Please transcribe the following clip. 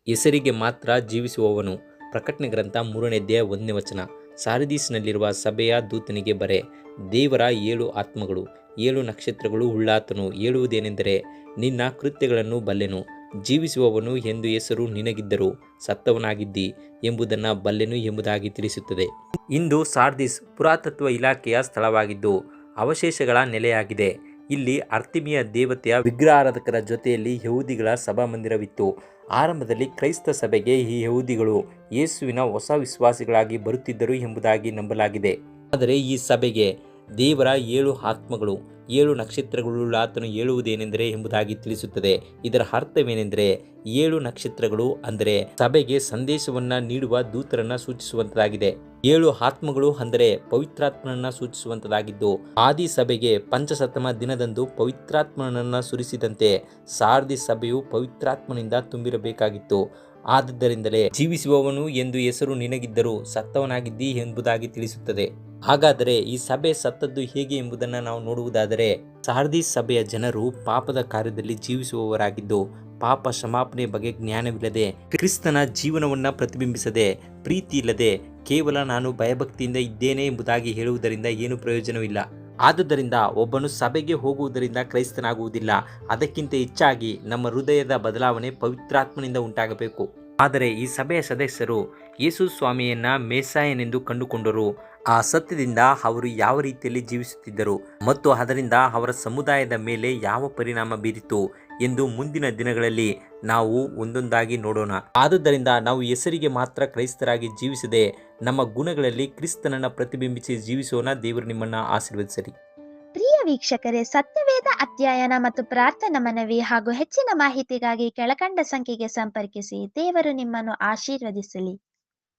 ಹೆಸರಿಗೆ ಮಾತ್ರ ಜೀವಿಸುವವನು. ಪ್ರಕಟಣೆ ಗ್ರಂಥ 3ನೇ ಅಧ್ಯಾಯ 1ನೇ ವಚನ. ಸಾರದೀಸಿನಲ್ಲಿರುವ ಸಭೆಯ ದೂತನಿಗೆ ಬರೆ. ದೇವರ 7 ಆತ್ಮಗಳು 7 ನಕ್ಷತ್ರಗಳು ಉಳ್ಳಾತನು ಹೇಳುವುದೇನೆಂದರೆ, ನಿನ್ನ ಕೃತ್ಯಗಳನ್ನು ಬಲ್ಲೆನು, ಜೀವಿಸುವವನು ಎಂದು ಹೆಸರು ನಿನಗಿದ್ದರೂ ಸತ್ತವನಾಗಿದ್ದಿ ಎಂಬುದನ್ನು ಬಲ್ಲೆನು ಎಂಬುದಾಗಿ ತಿಳಿಸುತ್ತದೆ. ಇಂದು ಸಾರ್ದಿಸ್ ಪುರಾತತ್ವ ಇಲಾಖೆಯ ಸ್ಥಳವಾಗಿದ್ದು ಅವಶೇಷಗಳ ನೆಲೆಯಾಗಿದೆ. ಇಲ್ಲಿ ಅರ್ತಿಮಿಯ ದೇವತೆಯ ವಿಗ್ರಹಾರಾಧಕರ ಜೊತೆಯಲ್ಲಿ ಯಹೂದಿಗಳ ಸಭಾಮಂದಿರವಿತ್ತು. ಆರಂಭದಲ್ಲಿ ಕ್ರೈಸ್ತ ಸಭೆಗೆ ಈ ಯಹೂದಿಗಳು ಯೇಸುವಿನ ಹೊಸ ವಿಶ್ವಾಸಿಗಳಾಗಿ ಬರುತ್ತಿದ್ದರು ಎಂಬುದಾಗಿ ನಂಬಲಾಗಿದೆ. ಆದರೆ ಈ ಸಭೆಗೆ ದೇವರ 7 ಆತ್ಮಗಳು 7 ನಕ್ಷತ್ರಗಳುಳ್ಳಾತನು ಹೇಳುವುದೇನೆಂದರೆ ಎಂಬುದಾಗಿ ತಿಳಿಸುತ್ತದೆ. ಇದರ ಅರ್ಥವೇನೆಂದರೆ 7 ನಕ್ಷತ್ರಗಳು ಅಂದರೆ ಸಭೆಗೆ ಸಂದೇಶವನ್ನ ನೀಡುವ ದೂತರನ್ನ ಸೂಚಿಸುವಂತದಾಗಿದೆ. 7 ಆತ್ಮಗಳು ಅಂದರೆ ಪವಿತ್ರಾತ್ಮನನ್ನ ಸೂಚಿಸುವಂತದಾಗಿದ್ದು, ಆದಿ ಸಭೆಗೆ ಪಂಚಸತಮ ದಿನದಂದು ಪವಿತ್ರಾತ್ಮನನ್ನ ಸುರಿಸಿದಂತೆ ಸಾರ್ದಿ ಸಭೆಯು ಪವಿತ್ರಾತ್ಮನಿಂದ ತುಂಬಿರಬೇಕಾಗಿತ್ತು. ಆದ್ದರಿಂದಲೇ ಜೀವಿಸುವವನು ಎಂದು ಹೆಸರು ನಿನಗಿದ್ದರೂ ಸತ್ತವನಾಗಿದ್ದಿ ಎಂಬುದಾಗಿ ತಿಳಿಸುತ್ತದೆ. ಹಾಗಾದರೆ ಈ ಸಭೆ ಸತ್ತದ್ದು ಹೇಗೆ ಎಂಬುದನ್ನು ನಾವು ನೋಡುವುದಾದರೆ, ಸಾರ್ದಿಸ್ ಸಭೆಯ ಜನರು ಪಾಪದ ಕಾರ್ಯದಲ್ಲಿ ಜೀವಿಸುವವರಾಗಿದ್ದು, ಪಾಪ ಕ್ಷಮಾಪಣೆ ಬಗ್ಗೆ ಜ್ಞಾನವಿಲ್ಲದೆ, ಕ್ರಿಸ್ತನ ಜೀವನವನ್ನು ಪ್ರತಿಬಿಂಬಿಸದೆ, ಪ್ರೀತಿ ಇಲ್ಲದೆ, ಕೇವಲ ನಾನು ಭಯಭಕ್ತಿಯಿಂದ ಇದ್ದೇನೆ ಎಂಬುದಾಗಿ ಹೇಳುವುದರಿಂದ ಏನು ಪ್ರಯೋಜನವಿಲ್ಲ. ಆದುದರಿಂದ ಒಬ್ಬನು ಸಭೆಗೆ ಹೋಗುವುದರಿಂದ ಕ್ರೈಸ್ತನಾಗುವುದಿಲ್ಲ. ಅದಕ್ಕಿಂತ ಹೆಚ್ಚಾಗಿ ನಮ್ಮ ಹೃದಯದ ಬದಲಾವಣೆ ಪವಿತ್ರಾತ್ಮನಿಂದ ಉಂಟಾಗಬೇಕು. ಆದರೆ ಈ ಸಭೆಯ ಸದಸ್ಯರು ಯೇಸು ಸ್ವಾಮಿಯನ್ನ ಮೇಸಾಯನೆಂದು ಕಂಡುಕೊಂಡರು. ಆ ಸತ್ಯದಿಂದ ಅವರು ಯಾವ ರೀತಿಯಲ್ಲಿ ಜೀವಿಸುತ್ತಿದ್ದರು ಮತ್ತು ಅದರಿಂದ ಅವರ ಸಮುದಾಯದ ಮೇಲೆ ಯಾವ ಪರಿಣಾಮ ಬೀರಿತು ಎಂದು ಮುಂದಿನ ದಿನಗಳಲ್ಲಿ ನಾವು ಒಂದೊಂದಾಗಿ ನೋಡೋಣ. ಆದುದರಿಂದ ನಾವು ಹೆಸರಿಗೆ ಮಾತ್ರ ಕ್ರೈಸ್ತರಾಗಿ ಜೀವಿಸದೆ ನಮ್ಮ ಗುಣಗಳಲ್ಲಿ ಕ್ರಿಸ್ತನನ್ನು ಪ್ರತಿಬಿಂಬಿಸಿ ಜೀವಿಸೋಣ. ದೇವರು ನಿಮ್ಮನ್ನು ಆಶೀರ್ವದಿಸಲಿ. ಪ್ರಿಯ ವೀಕ್ಷಕರೇ, ಸತ್ಯವೇದ ಅಧ್ಯಯನ ಮತ್ತು ಪ್ರಾರ್ಥನಾ ಮನವಿ ಹಾಗೂ ಹೆಚ್ಚಿನ ಮಾಹಿತಿಗಾಗಿ ಕೆಳಕಂಡ ಸಂಖ್ಯೆಗೆ ಸಂಪರ್ಕಿಸಿ. ದೇವರು ನಿಮ್ಮನ್ನು ಆಶೀರ್ವದಿಸಲಿ.